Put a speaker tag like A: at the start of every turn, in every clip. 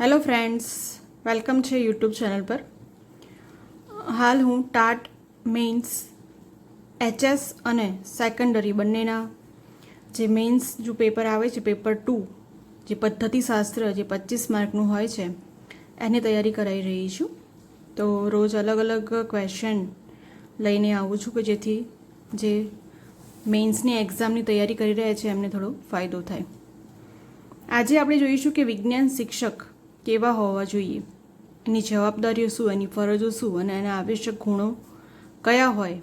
A: Hello friends, welcome છે YouTube channel પર. હાલ હું ટાટ મેઇન્સ એચએસ અને સેકન્ડરી બંનેના જે મેઇન્સ જો પેપર આવે છે, પેપર 2 જે પદ્ધતિશાસ્ત્ર જે 25 માર્કનું હોય છે એની તૈયારી કરાવી રહી છું. તો રોજ અલગ અલગ ક્વેશ્ચન લઈને આવું છું કે જેથી જે મેઇન્સની એક્ઝામની તૈયારી કરી રહ્યા છે એમને થોડો ફાયદો થાય. આજે આપણે જોઈશું કે વિજ્ઞાન શિક્ષક કેવા હોવા જોઈએ, એની જવાબદારીઓ શું, એની ફરજો શું અને એના આવશ્યક ગુણો કયા હોય.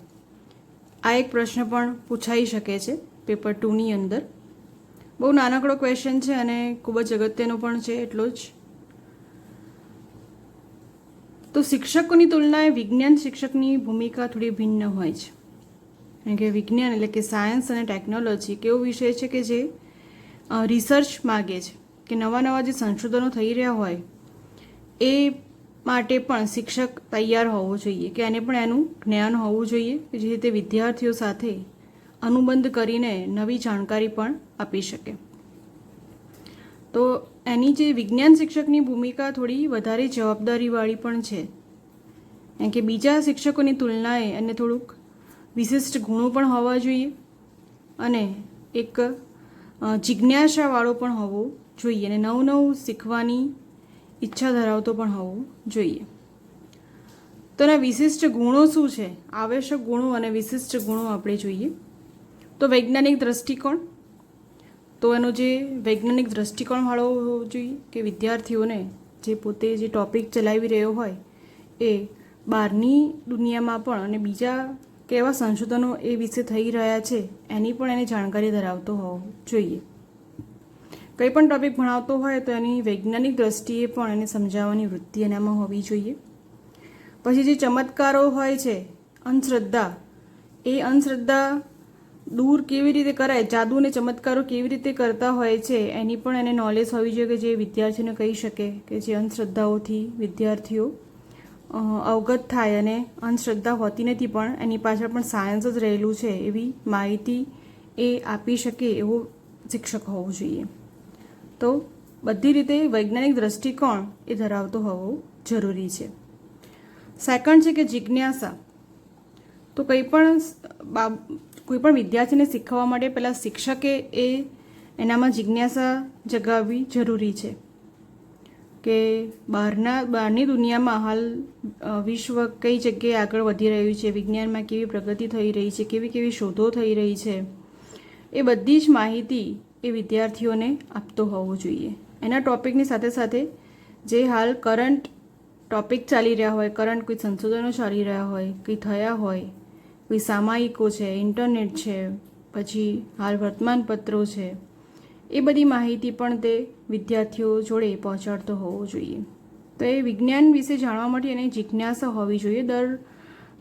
A: આ એક પ્રશ્ન પણ પૂછાઈ શકે છે પેપર 2ની અંદર. બહુ નાનકડો ક્વેશ્ચન છે અને ખૂબ જ અગત્યનો પણ છે એટલો જ. તો શિક્ષકોની તુલનાએ વિજ્ઞાન શિક્ષકની ભૂમિકા થોડી ભિન્ન હોય છે. કારણ કે વિજ્ઞાન એટલે કે સાયન્સ અને ટેકનોલોજી એક એવો વિષય છે કે જે રિસર્ચ માગે છે કે નવા નવા જે સંશોધનો થઈ રહ્યા હોય એ માટે પણ શિક્ષક તૈયાર હોવો જોઈએ, કે એને પણ એનું જ્ઞાન હોવું જોઈએ કે જે રીતે વિદ્યાર્થીઓ સાથે અનુબંધ કરીને નવી જાણકારી પણ આપી શકે. તો એની જે વિજ્ઞાન શિક્ષકની ભૂમિકા થોડી વધારે જવાબદારીવાળી પણ છે, કારણ કે બીજા શિક્ષકોની તુલનાએ એને થોડુંક વિશિષ્ટ ગુણો પણ હોવા જોઈએ અને એક જિજ્ઞાસાવાળો પણ હોવો જોઈએ અને નવું નવું શીખવાની ઈચ્છા ધરાવતો પણ હોવો જોઈએ. તો એના વિશિષ્ટ ગુણો શું છે, આવશ્યક ગુણો અને વિશિષ્ટ ગુણો આપણે જોઈએ. તો વૈજ્ઞાનિક દ્રષ્ટિકોણ, તો એનો જે વૈજ્ઞાનિક દ્રષ્ટિકોણવાળો હોવો જોઈએ કે વિદ્યાર્થીઓને જે પોતે જે ટૉપિક ચલાવી રહ્યો હોય એ બહારની દુનિયામાં પણ અને બીજા કેવા સંશોધનો એ વિશે થઈ રહ્યા છે એની પણ એને જાણકારી ધરાવતો હોવો જોઈએ. કંઈ પણ ટૉપિક ભણાવતો હોય તો એની વૈજ્ઞાનિક દ્રષ્ટિએ પણ એને સમજાવવાની વૃત્તિ એનામાં હોવી જોઈએ. પછી જે ચમત્કારો હોય છે, અંધશ્રદ્ધા, એ અંધશ્રદ્ધા દૂર કેવી રીતે કરાય, જાદુ અને ચમત્કારો કેવી રીતે કરતા હોય છે એની પણ એને નોલેજ હોવી જોઈએ કે જે વિદ્યાર્થીઓને કહી શકે કે જે અંધશ્રદ્ધાઓથી વિદ્યાર્થીઓ અવગત થાય અને અંધશ્રદ્ધા હોતી નથી પણ એની પાછળ પણ સાયન્સ જ રહેલું છે એવી માહિતી એ આપી શકે એવો શિક્ષક હોવો જોઈએ. તો બધી રીતે વૈજ્ઞાનિક દ્રષ્ટિકોણ એ ધરાવતો હોવો જરૂરી છે. સેકન્ડ છે કે જિજ્ઞાસા. તો કોઈ પણ વિદ્યાર્થીને શીખવવા માટે પહેલાં શિક્ષકે એ એનામાં જિજ્ઞાસા જગાવવી જરૂરી છે કે બહારની દુનિયામાં હાલ વિશ્વ કઈ જગ્યાએ આગળ વધી રહ્યું છે, વિજ્ઞાનમાં કેવી પ્રગતિ થઈ રહી છે, કેવી કેવી શોધો થઈ રહી છે, એ બધી જ માહિતી એ વિદ્યાર્થીઓને આપતો હોવો જોઈએ. એના ટૉપિકની સાથે સાથે જે હાલ કરંટ ટૉપિક ચાલી રહ્યા હોય, કરંટ કોઈ સંશોધનો ચાલી રહ્યા હોય, કંઈ થયા હોય, કોઈ સામાયિકો છે, ઇન્ટરનેટ છે, પછી હાલ વર્તમાનપત્રો છે, એ બધી માહિતી પણ તે વિદ્યાર્થીઓ જોડે પહોંચાડતો હોવો જોઈએ. તો એ વિજ્ઞાન વિશે જાણવા માટે એની જિજ્ઞાસા હોવી જોઈએ.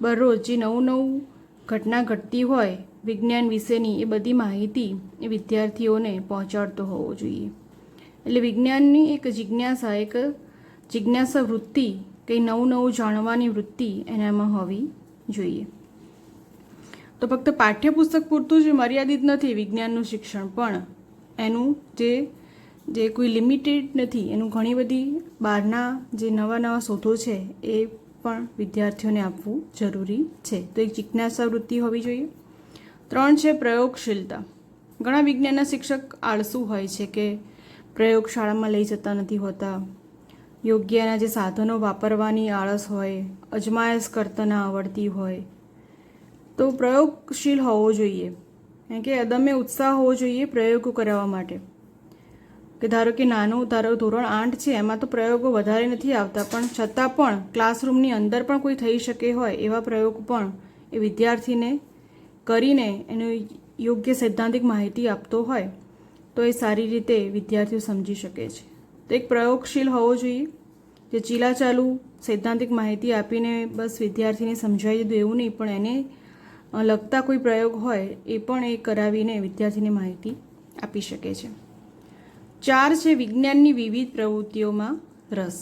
A: દરરોજ જે નવું ઘટના ઘટતી હોય વિજ્ઞાન વિશેની એ બધી માહિતી એ વિદ્યાર્થીઓને પહોંચાડતો હોવો જોઈએ. એટલે વિજ્ઞાનની એક જિજ્ઞાસા વૃત્તિ, કંઈ નવું જાણવાની વૃત્તિ એનામાં હોવી જોઈએ. તો ફક્ત પાઠ્યપુસ્તક પૂરતું જ મર્યાદિત નથી વિજ્ઞાનનું શિક્ષણ, પણ એનું જે કોઈ લિમિટેડ નથી, એનું ઘણી બધી બહારના જે નવા શોધો છે એ પણ વિદ્યાર્થીઓને આપવું જરૂરી છે. તો એક જિજ્ઞાસા વૃત્તિ હોવી જોઈએ. 3 છે પ્રયોગશીલતા. ઘણા વિજ્ઞાનના શિક્ષક આળસુ હોય છે કે પ્રયોગશાળામાં લઈ જતા નથી હોતા, યોગ્યના જે સાધનો વાપરવાની આળસ હોય, અજમાયશ કરતા ના આવડતી હોય. તો પ્રયોગશીલ હોવો જોઈએ, કારણ કે અદમ્ય ઉત્સાહ હોવો જોઈએ પ્રયોગો કરાવવા માટે. કે ધારો કે ધોરણ 8 છે એમાં તો પ્રયોગો વધારે નથી આવતા, પણ છતાં પણ ક્લાસરૂમની અંદર પણ કોઈ થઈ શકે હોય એવા પ્રયોગ પણ એ વિદ્યાર્થીને કરીને એનું યોગ્ય સૈદ્ધાંતિક માહિતી આપતો હોય તો એ સારી રીતે વિદ્યાર્થીઓ સમજી શકે છે. તો એક પ્રયોગશીલ હોવો જોઈએ, જે ચીલાચાલુ સૈદ્ધાંતિક માહિતી આપીને બસ વિદ્યાર્થીને સમજાવી દીધું એવું નહીં, પણ એને લગતા કોઈ પ્રયોગ હોય એ પણ એ કરાવીને વિદ્યાર્થીને માહિતી આપી શકે છે. 4 છે વિજ્ઞાનની વિવિધ પ્રવૃત્તિઓમાં રસ.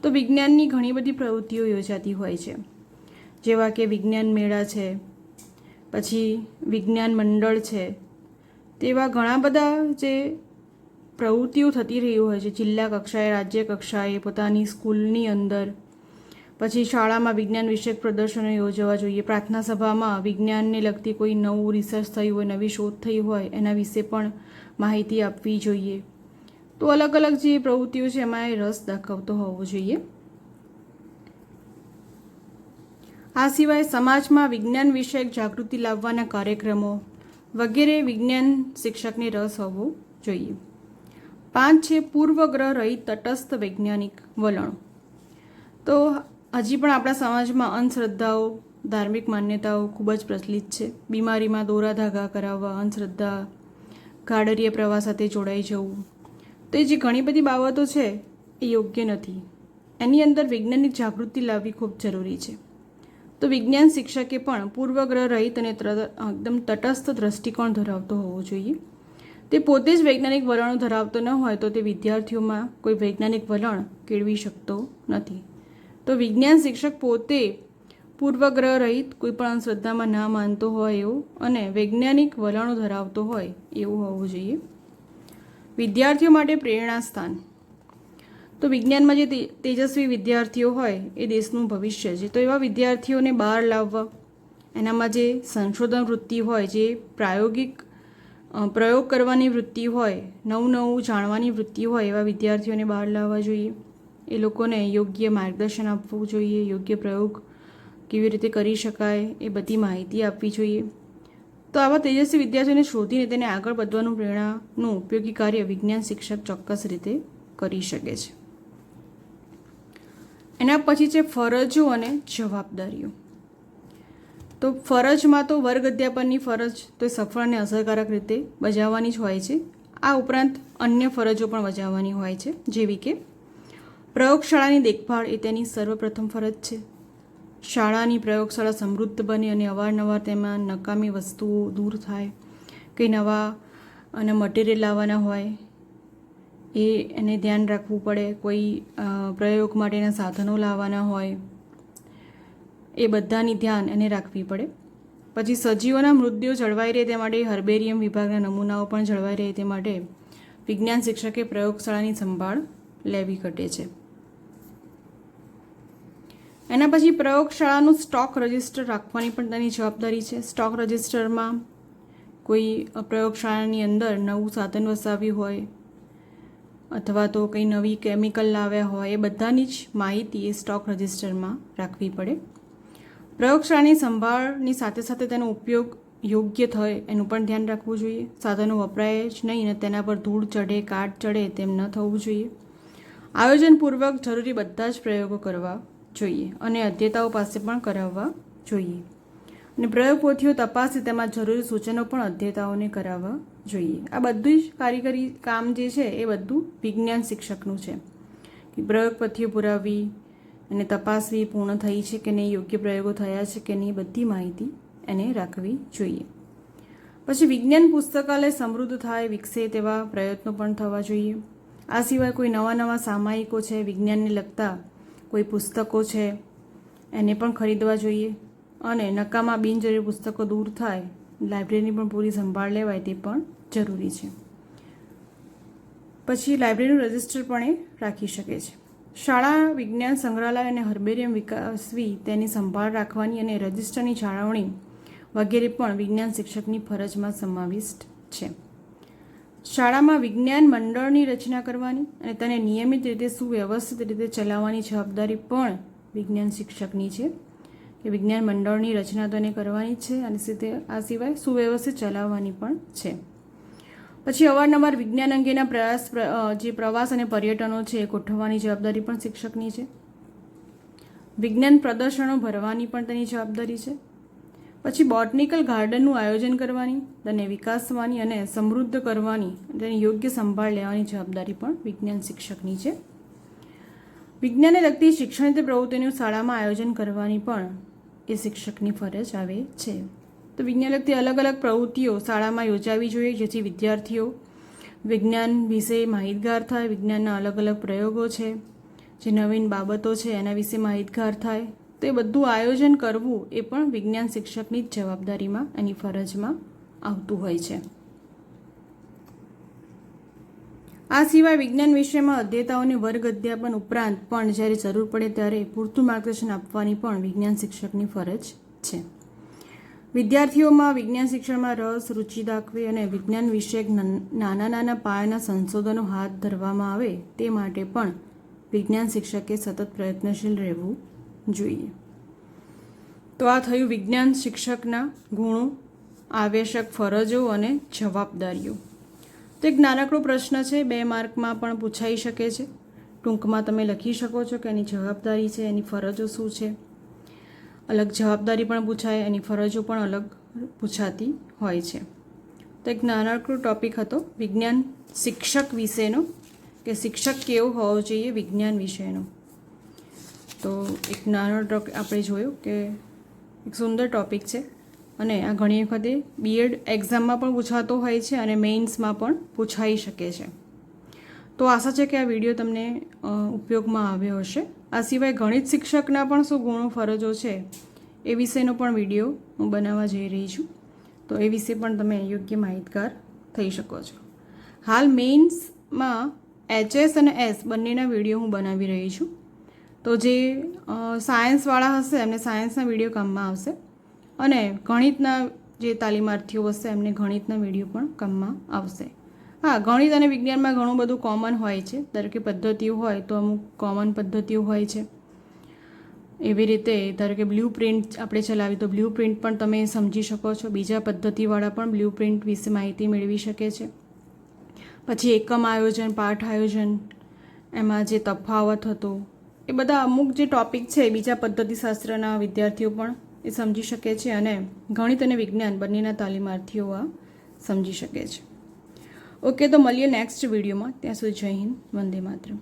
A: તો વિજ્ઞાનની ઘણી બધી પ્રવૃત્તિઓ યોજાતી હોય છે, જેવા કે વિજ્ઞાન મેળા છે, પછી વિજ્ઞાન મંડળ છે. તેવા ઘણા બધા જે પ્રવૃત્તિઓ થતી રહી હોય છે જિલ્લા કક્ષાએ, રાજ્ય કક્ષાએ, પોતાની સ્કૂલની અંદર. પછી શાળામાં વિજ્ઞાન વિષયક પ્રદર્શનો યોજવા જોઈએ. પ્રાર્થના સભામાં વિજ્ઞાનને લગતી કોઈ નવું રિસર્ચ થયું હોય, નવી શોધ થઈ હોય એના વિશે પણ માહિતી આપવી જોઈએ. તો અલગ અલગ જે પ્રવૃત્તિઓ છે એમાં એ રસ દાખવતો હોવો જોઈએ. આ સિવાય સમાજમાં વિજ્ઞાન વિષયક જાગૃતિ લાવવાના કાર્યક્રમો વગેરે વિજ્ઞાન શિક્ષકને રસ હોવો જોઈએ. 5 છે પૂર્વગ્રહ રહિત તટસ્થ વૈજ્ઞાનિક વલણો. તો હજી પણ આપણા સમાજમાં અંધશ્રદ્ધાઓ, ધાર્મિક માન્યતાઓ ખૂબ જ પ્રચલિત છે. બીમારીમાં દોરા ધાગા કરાવવા, અંધશ્રદ્ધા, ગાડરિયા પ્રવાહ સાથે જોડાઈ જવું, તો એ જે ઘણી બધી બાબતો છે એ યોગ્ય નથી. એની અંદર વૈજ્ઞાનિક જાગૃતિ લાવવી ખૂબ જરૂરી છે. તો વિજ્ઞાન શિક્ષકે પણ પૂર્વગ્રહ રહિત અને એકદમ તટસ્થ દ્રષ્ટિકોણ ધરાવતો હોવો જોઈએ. તે પોતે જ વૈજ્ઞાનિક વલણો ધરાવતો ન હોય તો તે વિદ્યાર્થીઓમાં કોઈ વૈજ્ઞાનિક વલણ કેળવી શકતો નથી. તો વિજ્ઞાન શિક્ષક પોતે પૂર્વગ્રહ રહિત કોઈ પણ અંધશ્રદ્ધામાં ના માનતો હોય એવું અને વૈજ્ઞાનિક વલણો ધરાવતો હોય એવું હોવું જોઈએ. વિદ્યાર્થીઓ માટે પ્રેરણા સ્થાન. તો વિજ્ઞાનમાં જે તેજસ્વી વિદ્યાર્થીઓ હોય એ દેશનું ભવિષ્ય છે. તો એવા વિદ્યાર્થીઓને બહાર લાવવા, એનામાં જે સંશોધન વૃત્તિ હોય, જે પ્રયોગ કરવાની વૃત્તિ હોય, નવું જાણવાની વૃત્તિ હોય એવા વિદ્યાર્થીઓને બહાર લાવવા જોઈએ. એ લોકોને યોગ્ય માર્ગદર્શન આપવું જોઈએ. યોગ્ય પ્રયોગ કેવી રીતે કરી શકાય એ બધી માહિતી આપવી જોઈએ. તો આવા તેજસ્વી વિદ્યાર્થીઓને શોધીને તેને આગળ વધવાનું પ્રેરણાનું ઉપયોગી કાર્ય વિજ્ઞાન શિક્ષક ચોક્કસ રીતે કરી શકે છે. એના પછી છે ફરજો અને જવાબદારીઓ. તો ફરજમાં તો વર્ગ અધ્યાપનની ફરજ તો સફળ અને અસરકારક રીતે બજાવવાની જ હોય છે. આ ઉપરાંત અન્ય ફરજો પણ બજાવવાની હોય છે, જેવી કે પ્રયોગશાળાની દેખભાળ એ તેની સર્વપ્રથમ ફરજ છે. શાળાની પ્રયોગશાળા સમૃદ્ધ બને અને અવારનવાર તેમાં નકામી વસ્તુઓ દૂર થાય. કંઈ નવા અને મટીરિયલ લાવવાના હોય એને ધ્યાન રાખવું પડે. કોઈ પ્રયોગ માટેના સાધનો લાવવાના હોય એ બધાની ધ્યાન એને રાખવી પડે. પછી સજીવોના મૃતદેહો જળવાઈ રહે તે માટે હર્બેરિયમ વિભાગના નમૂનાઓ પણ જળવાઈ રહે તે માટે વિજ્ઞાન શિક્ષકે પ્રયોગશાળાની સંભાળ લેવી ઘટે છે. એના પછી પ્રયોગશાળાનું સ્ટોક રજિસ્ટર રાખવાની પણ તેની જવાબદારી છે. સ્ટોક રજિસ્ટરમાં કોઈ પ્રયોગશાળાની અંદર નવું સાધન વસાવ્યું હોય અથવા તો કંઈ નવી કેમિકલ લાવ્યા હોય એ બધાની જ માહિતી એ સ્ટોક રજિસ્ટરમાં રાખવી પડે. પ્રયોગશાળાની સંભાળની સાથે સાથે તેનો ઉપયોગ યોગ્ય થાય એનું પણ ધ્યાન રાખવું જોઈએ. સાધનો વપરાય જ નહીં અને તેના પર ધૂળ ચઢે, કાટ ચડે તેમ ન થવું જોઈએ. આયોજનપૂર્વક જરૂરી બધા જ પ્રયોગો કરવા જોઈએ અને અધ્યતાઓ પાસે પણ કરાવવા જોઈએ. અને પ્રયોગ પોથીઓ તપાસી તેમાં જરૂરી સૂચનો પણ અધ્યતાઓને કરાવવા જોઈએ. આ બધું જ કારીગરી કામ જે છે એ બધું વિજ્ઞાન શિક્ષકનું છે. પ્રયોગ પોથીઓ પુરાવવી અને તપાસવી પૂર્ણ થઈ છે કે નહીં, યોગ્ય પ્રયોગો થયા છે કે નહીં, બધી માહિતી એને રાખવી જોઈએ. પછી વિજ્ઞાન પુસ્તકાલય સમૃદ્ધ થાય, વિકસે તેવા પ્રયત્નો પણ થવા જોઈએ. આ સિવાય કોઈ નવા સામાયિકો છે, વિજ્ઞાનને લગતા કોઈ પુસ્તકો છે એને પણ ખરીદવા જોઈએ અને નકામા બિનજરૂરી પુસ્તકો દૂર થાય, લાઇબ્રેરીની પણ પૂરી સંભાળ લેવાય તે પણ જરૂરી છે. પછી લાઇબ્રેરીનું રજિસ્ટર પણ એ રાખી શકે છે. શાળા વિજ્ઞાન સંગ્રહાલય અને હર્બેરિયમ વિકાસવી તેની સંભાળ રાખવાની અને રજિસ્ટરની જાળવણી વગેરે પણ વિજ્ઞાન શિક્ષકની ફરજમાં સમાવિષ્ટ છે. શાળામાં વિજ્ઞાન મંડળની રચના કરવાની અને તેને નિયમિત રીતે સુવ્યવસ્થિત રીતે ચલાવવાની જવાબદારી પણ વિજ્ઞાન શિક્ષકની છે. કે વિજ્ઞાન મંડળની રચના તો એને કરવાની જ છે અને આ સિવાય સુવ્યવસ્થિત ચલાવવાની પણ છે. પછી અવારનવાર વિજ્ઞાન અંગેના પ્રવાસ અને પર્યટનો છે એ ગોઠવવાની જવાબદારી પણ શિક્ષકની છે. વિજ્ઞાન પ્રદર્શનો ભરવાની પણ તેની જવાબદારી છે. પછી બોટનિકલ ગાર્ડનનું આયોજન કરવાની, તેને વિકાસવાની અને સમૃદ્ધ કરવાની, તેની યોગ્ય સંભાળ લેવાની જવાબદારી પણ વિજ્ઞાન શિક્ષકની છે. વિજ્ઞાનને લગતી શિક્ષણિક પ્રવૃત્તિઓનું શાળામાં આયોજન કરવાની પણ એ શિક્ષકની ફરજ આવે છે. તો વિજ્ઞાન લગતી અલગ અલગ પ્રવૃત્તિઓ શાળામાં યોજાવી જોઈએ જેથી વિદ્યાર્થીઓ વિજ્ઞાન વિશે માહિતગાર થાય. વિજ્ઞાનના અલગ અલગ પ્રયોગો છે, જે નવીન બાબતો છે એના વિશે માહિતગાર થાય. તો એ બધું આયોજન કરવું એ પણ વિજ્ઞાન શિક્ષકની જ જવાબદારીમાં એની ફરજમાં આવતું હોય છે. આ સિવાય વિજ્ઞાન વિષયમાં અધ્યેતાઓને વર્ગ અધ્યાપન ઉપરાંત પણ જ્યારે જરૂર પડે ત્યારે પૂરતું માર્ગદર્શન આપવાની પણ વિજ્ઞાન શિક્ષકની ફરજ છે. વિદ્યાર્થીઓમાં વિજ્ઞાન શિક્ષણમાં રસ, રુચિ દાખવે અને વિજ્ઞાન વિષયક નાના પાયાના સંશોધનો હાથ ધરવામાં આવે તે માટે પણ વિજ્ઞાન શિક્ષકે સતત પ્રયત્નશીલ રહેવું જોઈએ. તો આ થયું વિજ્ઞાન શિક્ષકના ગુણો, આવશ્યક ફરજો અને જવાબદારીઓ. તો એક નાનકડો પ્રશ્ન છે, 2 માર્કમાં પણ પૂછાઈ શકે છે. ટૂંકમાં તમે લખી શકો છો કે એની જવાબદારી છે, એની ફરજો શું છે. અલગ જવાબદારી પણ પૂછાય, એની ફરજો પણ અલગ પૂછાતી હોય છે. તો એક નાનકડો ટોપિક હતો વિજ્ઞાન શિક્ષક વિશેનો, કે શિક્ષક કેવો હોવો જોઈએ વિજ્ઞાન વિષયનો. તો એક નાનો આપણે જોયું કે એક સુંદર ટોપિક છે અને આ ઘણી વખતે બીએડ એક્ઝામમાં પણ પૂછાતો હોય છે અને મેઇન્સમાં પણ પૂછાઈ શકે છે. તો આશા છે કે આ વિડીયો તમને ઉપયોગમાં આવ્યો હશે. આ સિવાય ગણિત શિક્ષકના પણ શું ગુણો ફરજો છે એ વિશેનો પણ વિડીયો હું બનાવવા જઈ રહી છું. તો એ વિશે પણ તમે યોગ્ય માહિતગાર થઈ શકો છો. હાલ મેઇન્સમાં HS અને S બંનેના વિડીયો હું બનાવી રહી છું. તો જે સાયન્સવાળા હશે એમને સાયન્સના વિડીયો કામમાં આવશે અને ગણિતના જે તાલીમાર્થીઓ હશે એમને ગણિતના વિડીયો પણ કામમાં આવશે. હા, ગણિત અને વિજ્ઞાનમાં ઘણું બધું કોમન હોય છે. ધારો કે પદ્ધતિઓ હોય તો અમુક કોમન પદ્ધતિઓ હોય છે. એવી રીતે ધારો કે બ્લુ પ્રિન્ટ આપણે ચલાવી તો બ્લુ પ્રિન્ટ પણ તમે સમજી શકો છો. બીજા પદ્ધતિવાળા પણ બ્લુ પ્રિન્ટ વિશે માહિતી મેળવી શકે છે. પછી એકમ આયોજન, પાઠ આયોજન, એમાં જે તફાવત હતો એ બધા અમુક જે ટૉપિક છે બીજા પદ્ધતિશાસ્ત્રના વિદ્યાર્થીઓ પણ એ સમજી શકે છે અને ગણિત અને વિજ્ઞાન બંનેના તાલીમાર્થીઓ આ સમજી શકે છે. ઓકે, તો મળીએ નેક્સ્ટ વિડીયોમાં. ત્યાં સુધી જય હિન્દ, વંદે માતરમ.